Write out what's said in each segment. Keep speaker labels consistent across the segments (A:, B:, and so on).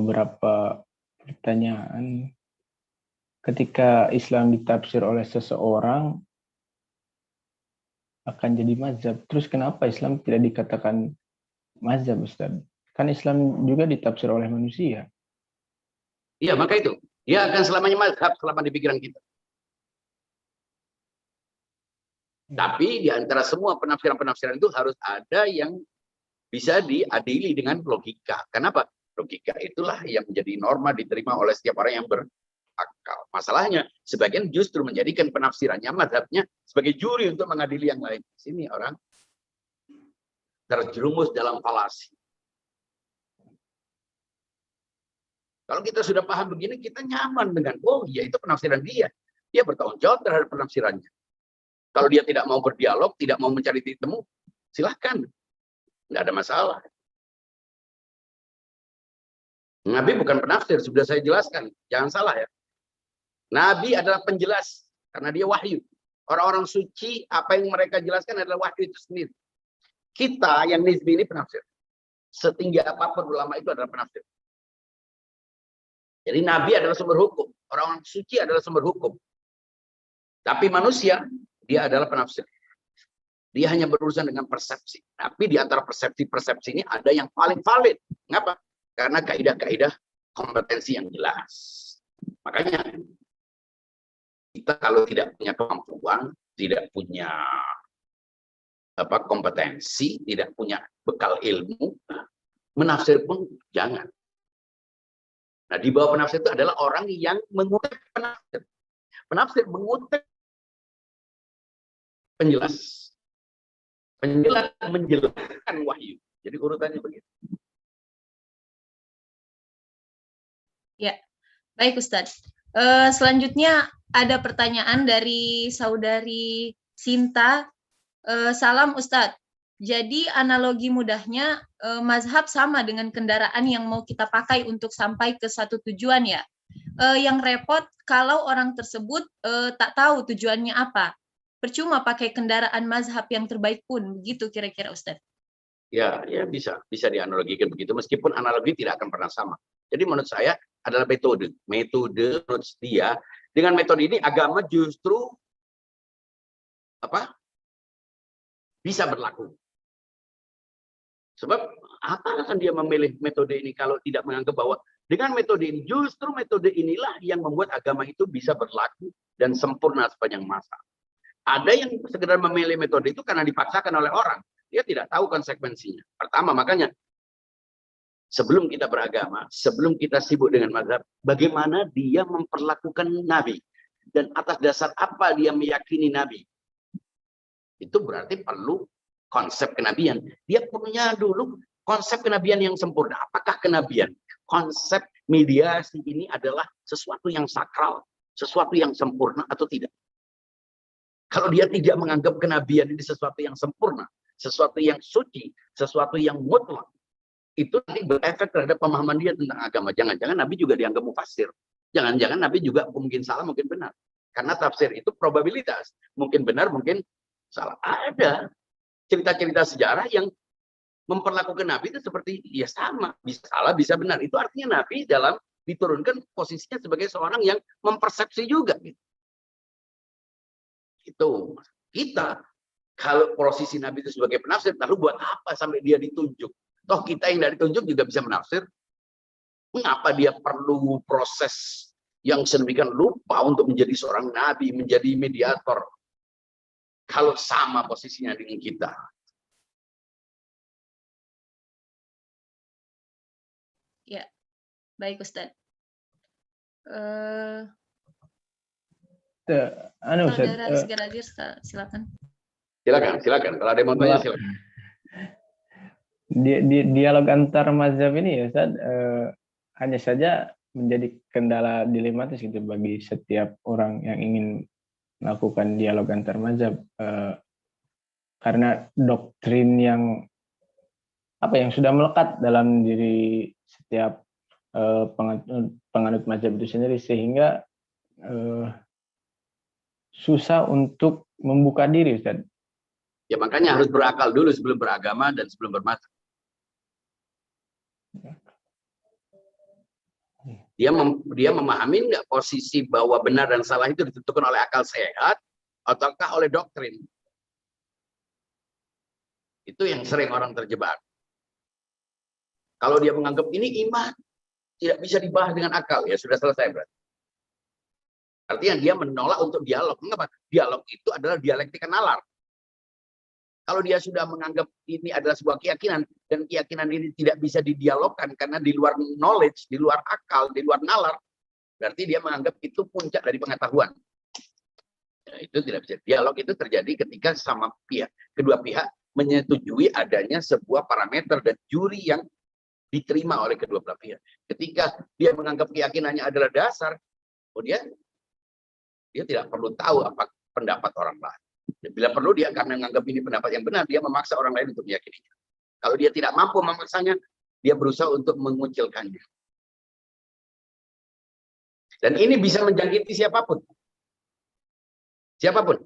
A: beberapa pertanyaan. Ketika Islam ditafsir oleh seseorang akan jadi mazhab. Terus kenapa Islam tidak dikatakan mazhab, Ustaz? Kan Islam juga ditafsir oleh manusia.
B: Iya, maka itu. Dia akan selamanya mazhab selama di pikiran kita. Tapi di antara semua penafsiran-penafsiran itu harus ada yang bisa diadili dengan logika. Kenapa? Logika itulah yang menjadi norma diterima oleh setiap orang yang berakal. Masalahnya, sebagian justru menjadikan penafsirannya, mazhabnya sebagai juri untuk mengadili yang lain. Sini orang terjerumus dalam falasi. Kalau kita sudah paham begini, kita nyaman dengan, oh iya itu penafsiran dia. Dia bertanggung jawab terhadap penafsirannya. Kalau dia tidak mau berdialog, tidak mau mencari titik temu, silahkan. Tidak ada masalah. Nabi bukan penafsir, sudah saya jelaskan. Jangan salah ya. Nabi adalah penjelas, karena dia wahyu. Orang-orang suci, apa yang mereka jelaskan adalah wahyu itu sendiri. Kita yang nisbi ini penafsir. Setinggi apapun ulama itu adalah penafsir. Jadi Nabi adalah sumber hukum. Orang-orang suci adalah sumber hukum. Tapi manusia, dia adalah penafsir. Dia hanya berurusan dengan persepsi. Tapi di antara persepsi-persepsi ini ada yang paling valid. Mengapa? Karena kaidah-kaidah kompetensi yang jelas. Makanya kita kalau tidak punya kemampuan, tidak punya kompetensi, tidak punya bekal ilmu, menafsir pun jangan. Nah, di bawah penafsir itu adalah orang yang mengutip penafsir. Penafsir mengutip penjelas. Penjelas menjelaskan wahyu. Jadi urutannya begitu.
C: Ya, baik Ustadz. Selanjutnya ada pertanyaan dari saudari Sinta. Salam Ustadz. Jadi analogi mudahnya mazhab sama dengan kendaraan yang mau kita pakai untuk sampai ke satu tujuan ya. Yang repot kalau orang tersebut tak tahu tujuannya apa. Percuma pakai kendaraan mazhab yang terbaik pun, begitu kira-kira Ustadz.
B: Ya bisa dianalogikan begitu, meskipun analogi tidak akan pernah sama. Jadi menurut saya adalah metode menurut dia. Dengan metode ini agama justru bisa berlaku. Sebab apa alasan dia memilih metode ini kalau tidak menganggap bahwa dengan metode ini, justru metode inilah yang membuat agama itu bisa berlaku dan sempurna sepanjang masa. Ada yang sekedar memilih metode itu karena dipaksakan oleh orang. Dia tidak tahu konsekuensinya. Pertama, makanya sebelum kita beragama, sebelum kita sibuk dengan mazhab, bagaimana dia memperlakukan Nabi. Dan atas dasar apa dia meyakini Nabi. Itu berarti perlu konsep kenabian. Dia punya dulu konsep kenabian yang sempurna. Apakah kenabian? Konsep mediasi ini adalah sesuatu yang sakral, sesuatu yang sempurna atau tidak? Kalau dia tidak menganggap kenabian ini sesuatu yang sempurna, sesuatu yang suci, sesuatu yang mutlak, itu nanti berefek terhadap pemahaman dia tentang agama. Jangan-jangan Nabi juga dianggap mufassir. Jangan-jangan Nabi juga mungkin salah, mungkin benar. Karena tafsir itu probabilitas. Mungkin benar, mungkin salah. Ada cerita-cerita sejarah yang memperlakukan Nabi itu seperti ya sama, bisa salah, bisa benar. Itu artinya Nabi dalam diturunkan posisinya sebagai seorang yang mempersepsi juga. Itu kita kalau posisi Nabi itu sebagai penafsir, lalu buat apa sampai dia ditunjuk? Toh kita yang dari ditunjuk juga bisa menafsir. Mengapa dia perlu proses yang sedemikian lupa untuk menjadi seorang nabi, menjadi mediator? Kalau sama posisinya dengan kita.
C: Ya, baik Ustadz. Saudara Rizky Radir, silakan.
B: Silakan. Kalau ada yang mau tanya, silakan.
A: Dialog antar mazhab ini ya Ustaz, hanya saja menjadi kendala dilematis gitu bagi setiap orang yang ingin melakukan dialog antar mazhab, karena doktrin yang sudah melekat dalam diri setiap penganut mazhab itu sendiri, sehingga susah untuk membuka diri, Ustaz.
B: Ya makanya harus berakal dulu sebelum beragama dan sebelum bermazhab. Dia memahami nggak posisi bahwa benar dan salah itu ditentukan oleh akal sehat ataukah oleh doktrin. Itu yang sering orang terjebak. Kalau dia menganggap ini iman tidak bisa dibahas dengan akal, ya sudah selesai berarti. Artinya dia menolak untuk dialog. Mengapa? Dialog itu adalah dialektika nalar. Kalau dia sudah menganggap ini adalah sebuah keyakinan, dan keyakinan ini tidak bisa didialogkan karena di luar knowledge, di luar akal, di luar nalar, berarti dia menganggap itu puncak dari pengetahuan. Ya, itu tidak bisa. Dialog itu terjadi ketika kedua pihak menyetujui adanya sebuah parameter dan juri yang diterima oleh kedua belah pihak. Ketika dia menganggap keyakinannya adalah dasar, kemudian dia tidak perlu tahu apa pendapat orang lain. Bila perlu dia karena menganggap ini pendapat yang benar, dia memaksa orang lain untuk meyakininya. Kalau dia tidak mampu memaksanya, dia berusaha untuk mengucilkannya. Dan ini bisa menjangkiti siapapun. Siapapun.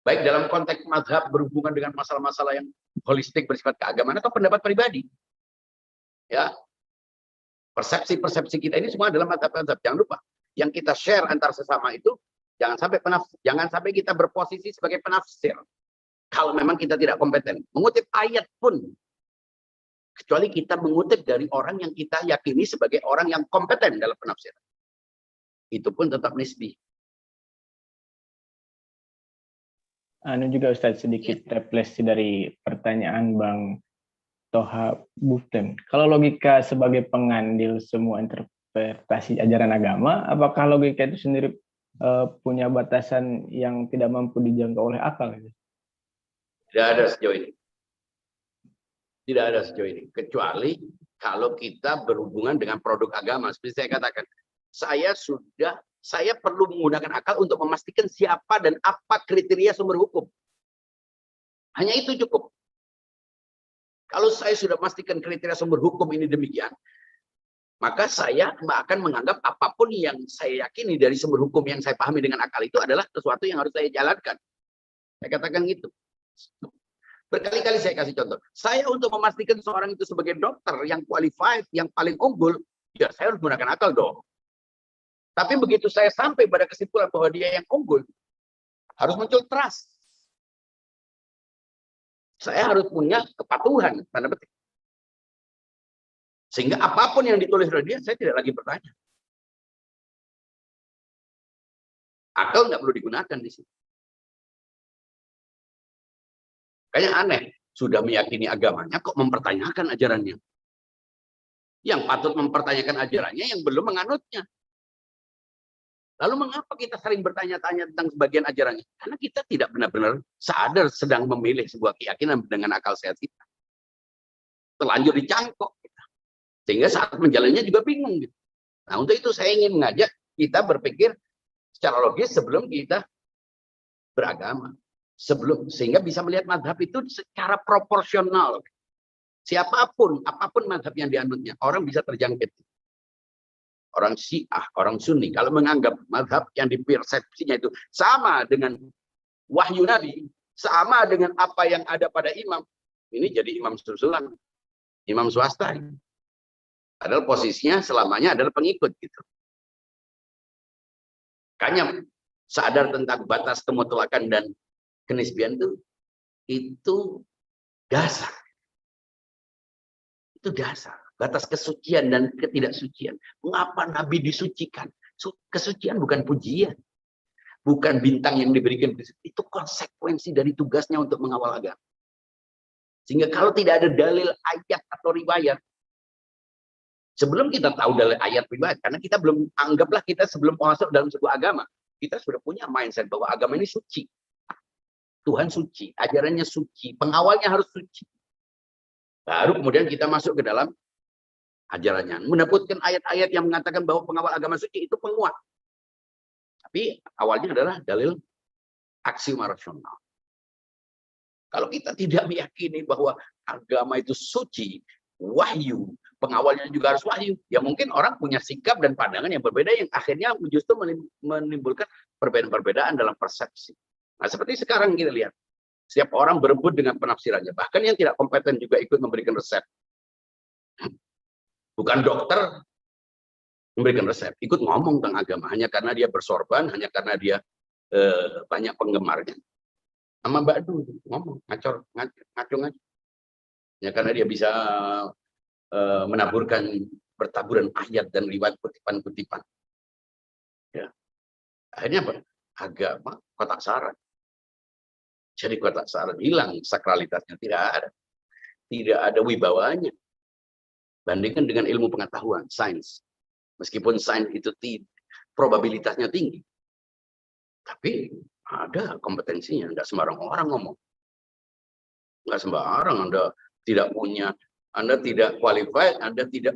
B: Baik dalam konteks mazhab berhubungan dengan masalah-masalah yang holistik bersifat keagamaan atau pendapat pribadi. Ya. Persepsi-persepsi kita ini semua adalah mazhab-mazhab. Jangan lupa, yang kita share antar sesama itu jangan sampai kita berposisi sebagai penafsir. Kalau memang kita tidak kompeten, mengutip ayat pun, kecuali kita mengutip dari orang yang kita yakini sebagai orang yang kompeten dalam penafsiran, itu pun tetap nisbi.
A: Anu juga Ustadz, sedikit refleksi dari pertanyaan Bang Toha Buften. Kalau logika sebagai pengandil semua interpretasi ajaran agama, apakah logika itu sendiri punya batasan yang tidak mampu dijangkau oleh akal?
B: Tidak ada sejauh ini. Tidak ada sejauh ini. Kecuali kalau kita berhubungan dengan produk agama. Seperti saya katakan, saya perlu menggunakan akal untuk memastikan siapa dan apa kriteria sumber hukum. Hanya itu cukup. Kalau saya sudah memastikan kriteria sumber hukum ini demikian, maka saya akan menganggap apapun yang saya yakini dari sumber hukum yang saya pahami dengan akal itu adalah sesuatu yang harus saya jalankan. Saya katakan gitu. Berkali-kali saya kasih contoh. Saya untuk memastikan seorang itu sebagai dokter yang qualified, yang paling unggul, ya saya harus menggunakan akal dong. Tapi begitu saya sampai pada kesimpulan bahwa dia yang unggul, harus muncul trust. Saya harus punya kepatuhan, tanda petik. Sehingga apapun yang ditulis oleh dia, saya tidak lagi bertanya. Akal nggak perlu digunakan di sini. Kayaknya aneh, sudah meyakini agamanya, kok mempertanyakan ajarannya. Yang patut mempertanyakan ajarannya, yang belum menganutnya. Lalu mengapa kita sering bertanya-tanya tentang sebagian ajarannya? Karena kita tidak benar-benar sadar sedang memilih sebuah keyakinan dengan akal sehat kita. Terlanjur dicangkok. Sehingga saat menjalannya juga bingung. Gitu. Nah, untuk itu saya ingin mengajak kita berpikir secara logis sebelum kita beragama. Sehingga bisa melihat mazhab itu secara proporsional. Siapapun, apapun mazhab yang dianutnya, orang bisa terjangkit. Orang Syiah, orang Sunni, kalau menganggap mazhab yang dipersepsinya itu sama dengan wahyu Nabi, sama dengan apa yang ada pada imam, ini jadi imam susulan, imam swasta. Padahal posisinya selamanya adalah pengikut gitu. Makanya sadar tentang batas kemutlakan dan kenisbian itu dasar. Itu dasar. Batas kesucian dan ketidaksucian. Mengapa Nabi disucikan? Kesucian bukan pujian. Bukan bintang yang diberikan. Itu konsekuensi dari tugasnya untuk mengawal agama. Sehingga kalau tidak ada dalil ayat atau riwayat, sebelum kita tahu dalil ayat riwayat, karena kita belum, anggaplah kita sebelum masuk dalam sebuah agama, kita sudah punya mindset bahwa agama ini suci. Tuhan suci, ajarannya suci, pengawalnya harus suci. Baru kemudian kita masuk ke dalam ajarannya. Mendapatkan ayat-ayat yang mengatakan bahwa pengawal agama suci itu penguat. Tapi awalnya adalah dalil aksioma rasional. Kalau kita tidak meyakini bahwa agama itu suci, wahyu, pengawalnya juga harus wahyu, ya mungkin orang punya sikap dan pandangan yang berbeda yang akhirnya justru menimbulkan perbedaan-perbedaan dalam persepsi. Nah, seperti sekarang kita lihat, setiap orang berebut dengan penafsirannya, bahkan yang tidak kompeten juga ikut memberikan resep. Bukan dokter, memberikan resep, ikut ngomong tentang agama hanya karena dia bersorban, hanya karena dia banyak penggemarnya. Sama Mbak Du ngomong ngaco, ya karena dia bisa menaburkan bertaburan ayat dan riwayat kutipan-kutipan. Ya. Akhirnya apa? Agama kotak sarat. Jadi kotak sarat hilang sakralitasnya, tidak ada wibawanya. Bandingkan dengan ilmu pengetahuan, sains. Meskipun sains itu probabilitasnya tinggi, tapi ada kompetensinya. Tidak sembarang orang ngomong. Nggak sembarang. Anda tidak punya, Anda tidak qualified, Anda tidak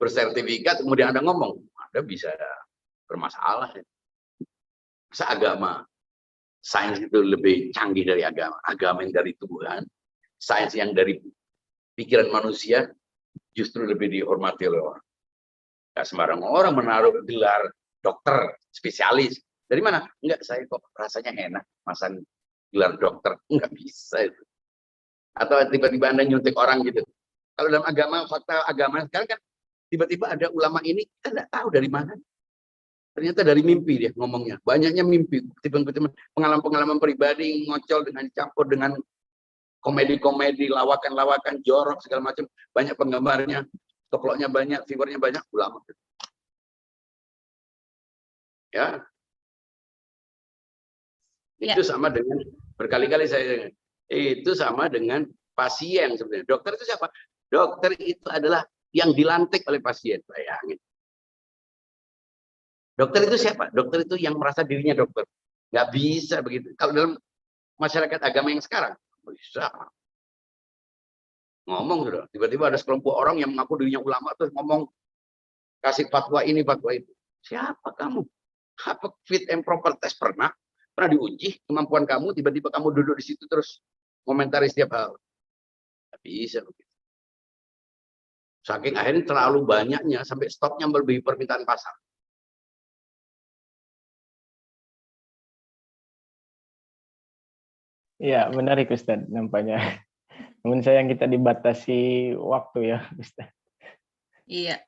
B: bersertifikat, kemudian Anda ngomong. Anda bisa bermasalah. Masa agama, sains itu lebih canggih dari agama. Agama yang dari Tuhan, sains yang dari pikiran manusia justru lebih dihormati oleh orang. Nggak sembarang orang menaruh gelar dokter spesialis. Dari mana? Enggak, saya kok rasanya enak masang gelar dokter. Enggak bisa itu. Atau tiba-tiba Anda nyuntik orang gitu. Kalau dalam agama, fakta agama sekarang kan tiba-tiba ada ulama ini, kita nggak tahu dari mana. Ternyata dari mimpi dia ngomongnya. Banyaknya mimpi. Pengalaman-pengalaman pribadi, ngocol dengan campur dengan komedi-komedi, lawakan-lawakan, jorok, segala macam. Banyak penggemarnya. Tokohnya banyak, viewernya banyak, ulama. Ya. Itu sama dengan, berkali-kali saya, itu sama dengan pasien sebenarnya. Dokter itu siapa? Dokter itu adalah yang dilantik oleh pasien. Bayangin. Dokter itu siapa? Dokter itu yang merasa dirinya dokter. Nggak bisa begitu. Kalau dalam masyarakat agama yang sekarang, bisa. Ngomong sudah, tiba-tiba ada sekelompok orang yang mengaku dirinya ulama terus ngomong kasih fatwa ini fatwa itu. Siapa kamu? Apa fit and proper test pernah diuji kemampuan kamu, tiba-tiba kamu duduk di situ terus komentari setiap hal. Nggak bisa begitu. Saking akhirnya terlalu banyaknya sampai stoknya melebihi permintaan pasar.
A: Ya, menarik Ustaz nampaknya. Namun sayang kita dibatasi waktu ya Ustaz.
C: Iya.